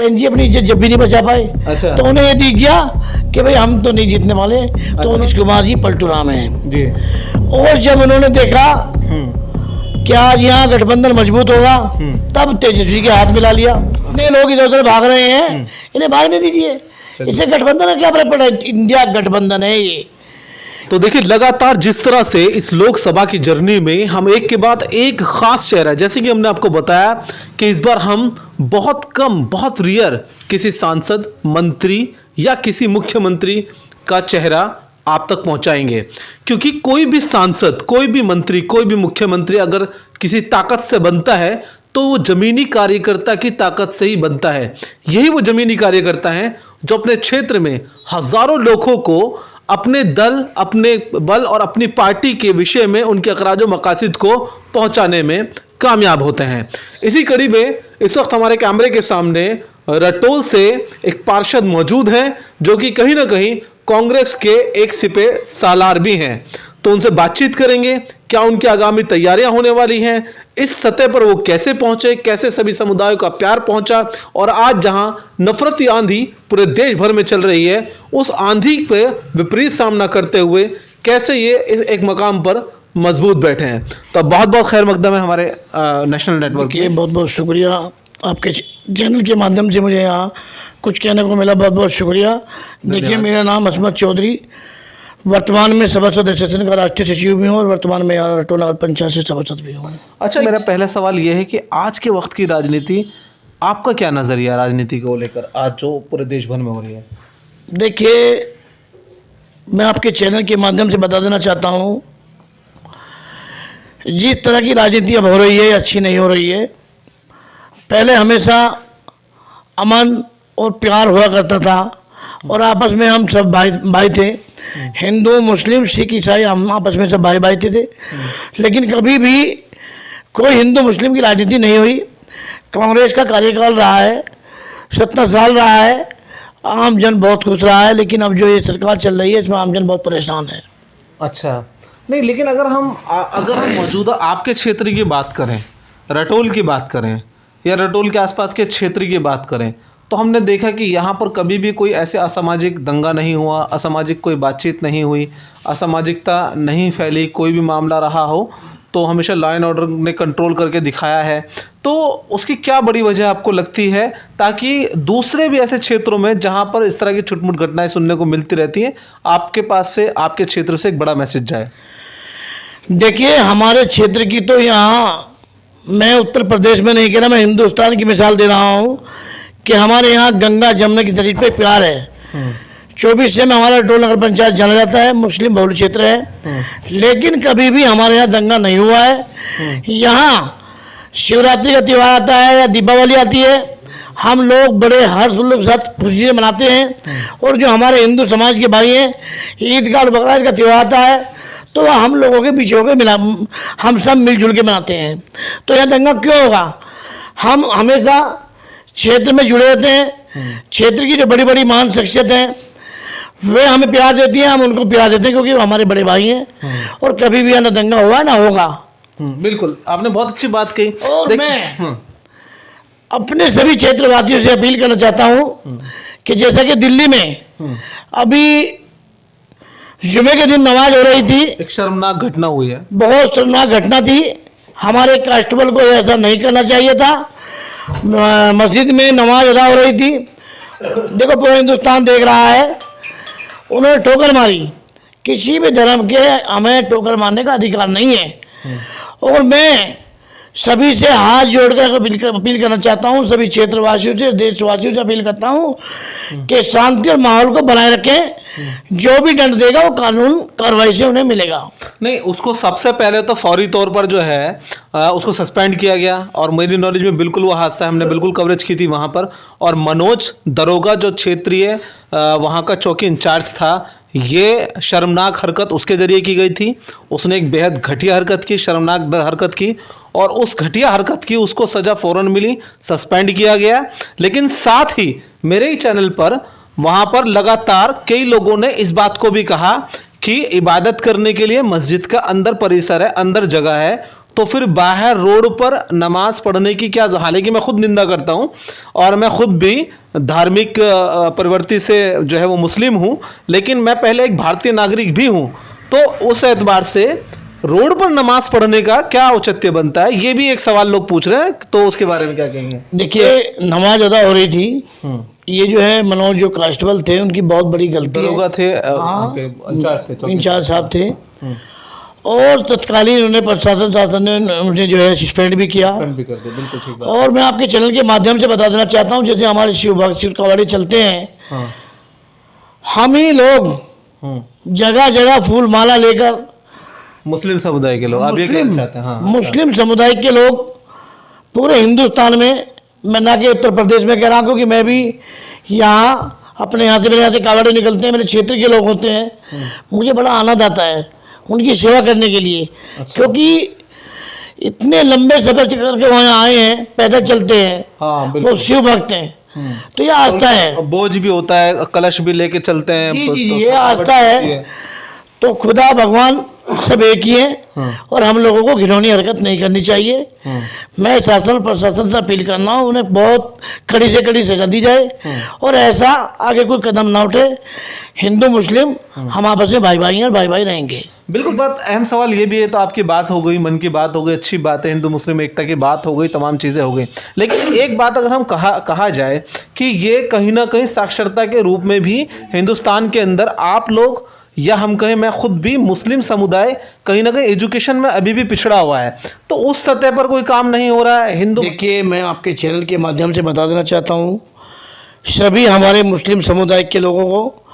NG अपनी इज्जत जब भी नहीं बचा पाए। अच्छा। तो उन्हें ये दिख गया कि भाई हम तो नहीं जीतने वाले, तो उमेश कुमार जी पलटू राम हैं जी। और जब उन्होंने देखा कि आज यहाँ गठबंधन मजबूत होगा, तब तेजस्वी के हाथ मिला लिया। इतने लोग इधर उधर भाग रहे हैं, इन्हें भागने दीजिए, इससे गठबंधन का क्या फर्क पड़ा है? इंडिया गठबंधन है ये। तो देखिए लगातार जिस तरह से इस लोकसभा की जर्नी में हम एक के बाद एक खास चेहरा, जैसे कि हमने आपको बताया कि इस बार हम बहुत कम, बहुत रेयर किसी सांसद, मंत्री या किसी मुख्यमंत्री का चेहरा आप तक पहुंचाएंगे, क्योंकि कोई भी सांसद, कोई भी मंत्री, कोई भी मुख्यमंत्री अगर किसी ताकत से बनता है तो वो जमीनी कार्यकर्ता की ताकत से ही बनता है। यही वो जमीनी कार्यकर्ता हैं जो अपने क्षेत्र में हजारों लोगों को अपने दल, अपने बल और अपनी पार्टी के विषय में उनके अखराज मकासिद को पहुंचाने में कामयाब होते हैं। इसी कड़ी में इस वक्त हमारे कैमरे के सामने रटोल से एक पार्षद मौजूद हैं जो कि कहीं ना कहीं कांग्रेस के एक सिपे सालार भी हैं। तो उनसे बातचीत करेंगे, क्या उनकी आगामी तैयारियां होने वाली हैं, इस सतह पर वो कैसे पहुंचे, कैसे सभी समुदायों का प्यार पहुंचा, और आज जहां नफरती आंधी पूरे देश भर में चल रही है, उस आंधी पे विपरीत सामना करते हुए कैसे ये इस एक मकाम पर मजबूत बैठे हैं। तो बहुत बहुत खैर मकदम है हमारे नेशनल नेटवर्क के। बहुत बहुत शुक्रिया, आपके चैनल के माध्यम से मुझे यहाँ कुछ कहने को मिला, बहुत बहुत शुक्रिया। देखिए, मेरा नाम असमत चौधरी, वर्तमान में सभासद एसोसिएशन का राष्ट्रीय सचिव भी हूँ और वर्तमान में यहाँ रटोल नगर पंचायत से सभासद भी हूँ। अच्छा, मेरा पहला सवाल ये है कि आज के वक्त की राजनीति, आपका क्या नजरिया राजनीति को लेकर आज जो पूरे देश भर में हो रही है? देखिए, मैं आपके चैनल के माध्यम से बता देना चाहता हूँ, जिस तरह की राजनीति अब हो रही है अच्छी नहीं हो रही है। पहले हमेशा अमन और प्यार हुआ करता था और आपस में हम सब भाई थे, हिंदू, मुस्लिम, सिख, ईसाई, हम आपस में सब भाई थे। लेकिन कभी भी कोई हिंदू मुस्लिम की राजनीति नहीं हुई। कांग्रेस का कार्यकाल रहा है, 70 साल रहा है, आम जन बहुत खुश रहा है। लेकिन अब जो ये सरकार चल रही है इसमें आम जन बहुत परेशान है। अच्छा, नहीं, लेकिन अगर हम मौजूदा आपके क्षेत्र की बात करें, रटोल की बात करें या रटोल के आसपास के क्षेत्र की बात करें, तो हमने देखा कि यहाँ पर कभी भी कोई ऐसे असामाजिक दंगा नहीं हुआ, असामाजिक कोई बातचीत नहीं हुई, असामाजिकता नहीं फैली। कोई भी मामला रहा हो तो हमेशा लॉ एंड ऑर्डर ने कंट्रोल करके दिखाया है। तो उसकी क्या बड़ी वजह आपको लगती है, ताकि दूसरे भी ऐसे क्षेत्रों में जहाँ पर इस तरह की छुटमुट घटनाएं सुनने को मिलती रहती हैं, आपके पास से, आपके क्षेत्र से एक बड़ा मैसेज जाए? देखिए, हमारे क्षेत्र की तो यहाँ, मैं उत्तर प्रदेश में नहीं कह रहा, मैं हिंदुस्तान की मिसाल दे रहा हूँ कि हमारे यहाँ गंगा जमुना की तरीके पे प्यार है। 24 से में हमारा रटोल नगर पंचायत जाना जाता है, मुस्लिम बहुल क्षेत्र है। लेकिन कभी भी हमारे यहाँ दंगा नहीं हुआ है। यहाँ शिवरात्रि का त्यौहार आता है या दीपावली आती है, हम लोग बड़े हर्ष उल्लास के साथ खुशी से मनाते हैं। और जो हमारे हिंदू समाज के भाई हैं, ईद का और बकरा ईद का त्यौहार आता है तो हम लोगों के पीछे होकर हम सब मिलजुल के मनाते हैं। तो यह दंगा क्यों होगा? हम हमेशा क्षेत्र में जुड़े रहते हैं। क्षेत्र की जो बड़ी बड़ी महान शख्सियत हैं वे हमें प्यार देती हैं, हम उनको प्यार देते हैं, क्योंकि वो हमारे बड़े भाई हैं। और कभी भी ना दंगा हुआ ना होगा। बिल्कुल, आपने बहुत अच्छी बात कही। और मैं अपने सभी क्षेत्रवासियों से अपील करना चाहता हूँ कि जैसा कि दिल्ली में अभी जुमे के दिन नमाज हो रही थी, एक शर्मनाक घटना हुई है, बहुत शर्मनाक घटना थी। हमारे कांस्टेबल को ऐसा नहीं करना चाहिए था। मस्जिद में नमाज अदा हो रही थी, देखो पूरा हिंदुस्तान देख रहा है, उन्होंने ठोकर मारी। किसी भी धर्म के हमें ठोकर मारने का अधिकार नहीं है। और मैं सभी से हाथ जोड़कर अपील करना चाहता हूँ, सभी क्षेत्रवासियों से, देशवासियों से अपील करता हूँ कि शांति और माहौल को बनाए रखें। जो भी दंड देगा वो कानून कार्रवाई से उन्हें मिलेगा। नहीं, उसको सबसे पहले तो फौरी तौर पर जो है उसको सस्पेंड किया गया। और मेरी नॉलेज में बिल्कुल वो हादसा, हमने बिल्कुल कवरेज की थी वहाँ पर। और मनोज दरोगा जो क्षेत्रीय वहाँ का चौकी इंचार्ज था, ये शर्मनाक हरकत उसके जरिए की गई थी। उसने एक बेहद घटिया हरकत की, शर्मनाक हरकत की, और उस घटिया हरकत की उसको सज़ा फ़ौरन मिली, सस्पेंड किया गया। लेकिन साथ ही मेरे ही चैनल पर वहाँ पर लगातार कई लोगों ने इस बात को भी कहा कि इबादत करने के लिए मस्जिद का अंदर परिसर है, अंदर जगह है, तो फिर बाहर रोड पर नमाज पढ़ने की क्या, हालांकि मैं खुद निंदा करता हूं और मैं खुद भी धार्मिक प्रवृत्ति से जो है वो मुस्लिम हूं, लेकिन मैं पहले एक भारतीय नागरिक भी हूं, तो उस एतबार से रोड पर नमाज पढ़ने का क्या औचित्य बनता है, ये भी एक सवाल लोग पूछ रहे हैं, तो उसके बारे में क्या कहेंगे? देखिए, नमाज अदा हो रही थी, ये जो है मनोज जो कांस्टेबल थे उनकी बहुत बड़ी गलती है। दरोगा थे, इंचार्ज साहब थे, और तत्कालीन उन्होंने शासन ने मुझे जो है सस्पेंड भी किया। बिल्कुल ठीक बात। और मैं आपके चैनल के माध्यम से बता देना चाहता हूँ, जैसे हमारे शिव भक्त शिव कवाड़ी चलते हैं, हाँ। हम ही लोग जगह जगह फूल माला लेकर, मुस्लिम समुदाय के लोग, आप ये कहना चाहते हैं? हाँ, मुस्लिम समुदाय के लोग पूरे हिंदुस्तान में, मैं ना कि उत्तर प्रदेश में कह रहा हूँ, क्योंकि मैं भी यहाँ अपने यहाँ से, मेरे यहाँ से कावड़े निकलते हैं, मेरे क्षेत्र के लोग होते हैं, मुझे बड़ा आनंद आता है उनकी सेवा करने के लिए। अच्छा। क्योंकि इतने लंबे सफर करके वहाँ आए हैं, पैदल चलते हैं, हाँ, वो शिव भक्त हैं, तो ये आस्था है। बोझ भी होता है, कलश भी लेके चलते हैं, जी, ये आस्था है। तो खुदा भगवान सब एक ही है, और हम लोगों को घिनौनी हरकत नहीं करनी चाहिए। मैं शासन प्रशासन से अपील करना हूँ, उन्हें बहुत कड़ी से कड़ी सजा दी जाए, और ऐसा आगे कोई कदम ना उठे। हिंदू मुस्लिम हम आपस में भाई भाई हैं, भाई भाई रहेंगे। बिल्कुल। बात अहम सवाल ये भी है, तो आपकी बात हो गई, मन की बात हो गई, अच्छी बात है, हिंदू मुस्लिम एकता की बात हो गई, तमाम चीज़ें हो गई, लेकिन एक बात अगर हम कहा जाए कि ये कहीं ना कहीं साक्षरता के रूप में भी हिंदुस्तान के अंदर आप लोग, या हम कहें मैं खुद भी, मुस्लिम समुदाय कहीं ना कहीं एजुकेशन में अभी भी पिछड़ा हुआ है, तो उस सतह पर कोई काम नहीं हो रहा है हिंदू? देखिए, मैं आपके चैनल के माध्यम से बता देना चाहता हूँ, सभी हमारे मुस्लिम समुदाय के लोगों को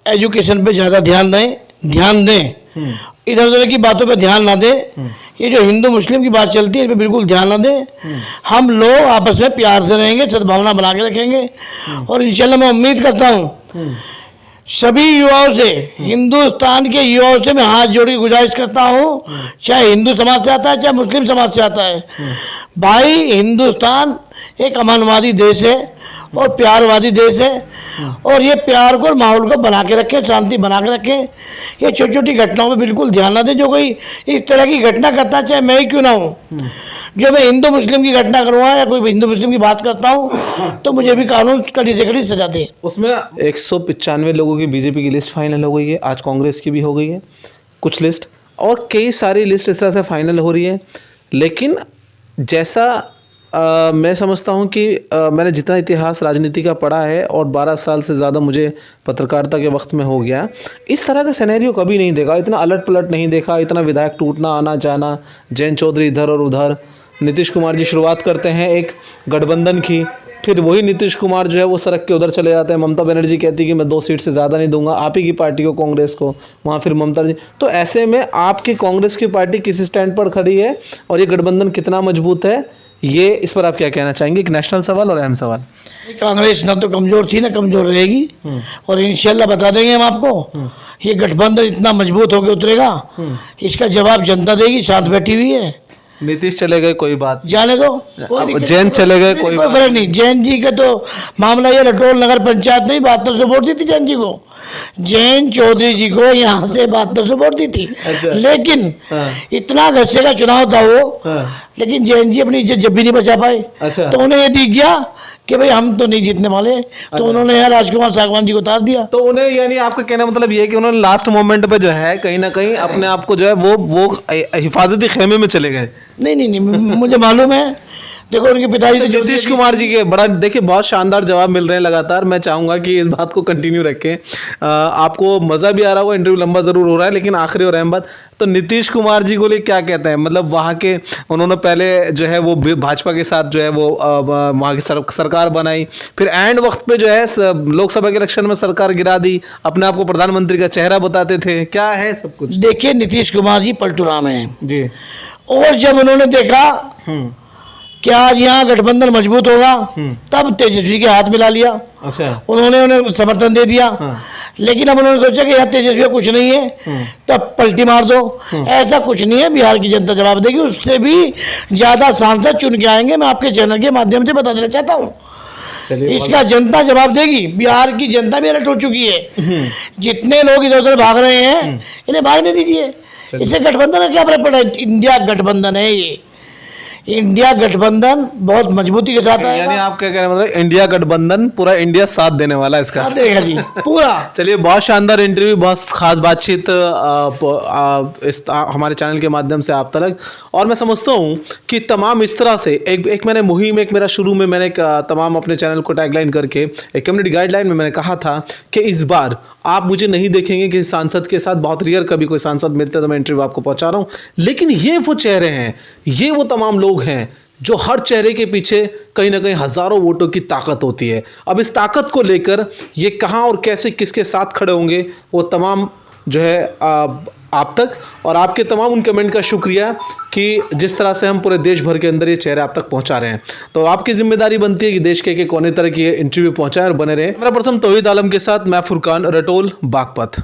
एजुकेशन पे ज़्यादा ध्यान दें, इधर उधर की बातों पे ध्यान ना दें। ये जो हिंदू मुस्लिम की बात चलती है, इस पर बिल्कुल ध्यान ना दें। हम लोग आपस में प्यार से रहेंगे, सद्भावना बना के रखेंगे, और इंशाल्लाह मैं उम्मीद करता हूँ सभी युवाओं से, हिंदुस्तान के युवाओं से मैं हाथ जोड़ के गुजारिश करता हूँ, चाहे हिंदू समाज से आता है, चाहे मुस्लिम समाज से आता है, भाई हिंदुस्तान एक अमनवादी देश है और प्यारवादी देश है, और ये प्यार को और माहौल को बना के रखें, शांति बना के रखें। ये छोटी छोटी घटनाओं पे बिल्कुल ध्यान ना दें। जो कोई इस तरह की घटना करता है, चाहे मैं ही क्यों ना हूँ, जो मैं हिंदू मुस्लिम की घटना करूँगा या कोई हिंदू मुस्लिम की बात करता हूँ, तो मुझे भी कानून कड़ी से कड़ी सजा दे। उसमें 195 लोगों की बीजेपी की लिस्ट फाइनल हो गई है, आज कांग्रेस की भी हो गई है कुछ लिस्ट, और कई सारी लिस्ट इस तरह से फाइनल हो रही है। लेकिन जैसा मैं समझता हूं कि मैंने जितना इतिहास राजनीति का पढ़ा है, और 12 साल से ज़्यादा मुझे पत्रकारिता के वक्त में हो गया, इस तरह का सिनेरियो कभी नहीं देखा, इतना अलट पलट नहीं देखा, इतना विधायक टूटना, आना जाना, जयंत चौधरी इधर और उधर। नीतीश कुमार जी शुरुआत करते हैं एक गठबंधन की, फिर वही नीतीश कुमार जो है वो सड़क के उधर चले जाते हैं। ममता बनर्जी कहती है कि मैं 2 सीट से ज़्यादा नहीं दूंगा, आप ही की पार्टी को, कांग्रेस को, वहाँ फिर ममता जी। तो ऐसे में आपकी कांग्रेस की पार्टी किस स्टैंड पर खड़ी है, और ये गठबंधन कितना मजबूत है, ये इस पर आप क्या कहना चाहेंगे? एक नेशनल सवाल और अहम सवाल। कांग्रेस ना तो कमज़ोर थी ना कमज़ोर रहेगी, और इंशाल्लाह बता देंगे हम आपको, ये गठबंधन इतना मजबूत होकर उतरेगा, इसका जवाब जनता देगी, साथ बैठी हुई है। नीतीश चले गए कोई बात, जाने दो, जैन चले गए कोई फर्क नहीं। जैन जी का तो मामला ये लटोल नगर पंचायत नहीं 72 से वोट दी थी जैन जी को, जैन चौधरी जी को यहाँ से 72 से वोट दी थी। अच्छा। लेकिन इतना गस्से का चुनाव था वो, लेकिन जैन जी अपनी इज्जत जब भी नहीं बचा पाए। अच्छा। तो उन्हें ये दिख गया कि भाई हम तो नहीं जीतने वाले, तो उन्होंने यार राजकुमार सागवान जी को उतार दिया। तो उन्हें, यानी आपका कहना मतलब ये है कि उन्होंने लास्ट मोमेंट पे जो है कहीं ना कहीं अपने आप को जो है वो हिफाजती खेमे में चले गए। नहीं, मुझे मालूम है। देखो उनके पिताजी तो नीतीश कुमार जी के बड़ा, देखिए बहुत शानदार जवाब मिल रहे हैं लगातार। मैं चाहूंगा कि इस बात को कंटिन्यू रखें। आपको मज़ा भी आ रहा होगा, इंटरव्यू लंबा ज़रूर हो रहा है, लेकिन आखिरी और अहम बात, तो नीतीश कुमार जी को लिए क्या कहते हैं? मतलब वहाँ के, उन्होंने पहले जो है वो भाजपा के साथ जो है वो वहाँ की सरकार बनाई, फिर एंड वक्त पे जो है लोकसभा के इलेक्शन में सरकार गिरा दी, अपने आप को प्रधानमंत्री का चेहरा बताते थे, क्या है सब कुछ? देखिए, नीतीश कुमार जी पलटूराम हैं जी, और जब उन्होंने देखा कि आज यहाँ गठबंधन मजबूत होगा, तब तेजस्वी के हाथ मिला लिया। अच्छा। उन्होंने उन्हें समर्थन दे दिया। लेकिन अब उन्होंने सोचा कि यार तेजस्वी का कुछ नहीं है, तो अब पलटी मार दो। ऐसा कुछ नहीं है, बिहार की जनता जवाब देगी, उससे भी ज्यादा सांसद चुन के आएंगे। मैं आपके चैनल के माध्यम से बता देना चाहता हूँ, इसका जनता जवाब देगी। बिहार की जनता भी अलर्ट हो चुकी है। जितने लोग इधर उधर भाग रहे हैं, इन्हें भागने दीजिए। इसे गठबंधन का क्या फर्क पड़ा? इंडिया गठबंधन है ये, इंडिया गठबंधन बहुत मजबूती के साथ आएगा। यानी आप क्या कह रहे हैं, मतलब इंडिया गठबंधन पूरा इंडिया साथ देने वाला है इसका। साथ देगा जी पूरा। चलिए, बहुत शानदार इंटरव्यू, बहुत खास बातचीत हमारे चैनल के माध्यम से आप तक। और मैं समझता हूँ कि तमाम इस तरह से एक मैंने मुहिम, एक मेरा शुरू में मैंने तमाम अपने चैनल को टैगलाइन करके एक कम्युनिटी गाइडलाइन में मैंने कहा था कि इस बार आप मुझे नहीं देखेंगे किसी सांसद के साथ, बहुत रेयर कभी कोई सांसद मिलते तो मैं इंटरव्यू आपको पहुंचा रहा हूं, लेकिन ये वो चेहरे हैं, ये वो तमाम लोग हैं जो हर चेहरे के पीछे कहीं ना कहीं हजारों वोटों की ताकत होती है। अब इस ताकत को लेकर ये कहां और कैसे किसके साथ खड़े होंगे, वो तमाम जो है आप तक और आपके तमाम उन कमेंट का शुक्रिया कि जिस तरह से हम पूरे देश भर के अंदर ये चेहरे आप तक पहुंचा रहे हैं। तो आपकी जिम्मेदारी बनती है कि देश के कोने तरह की इंटरव्यू पहुंचाएं और बने रहे। मेरा पर्सन तौहीद आलम के साथ मैं फुरकान रटोल, बागपत।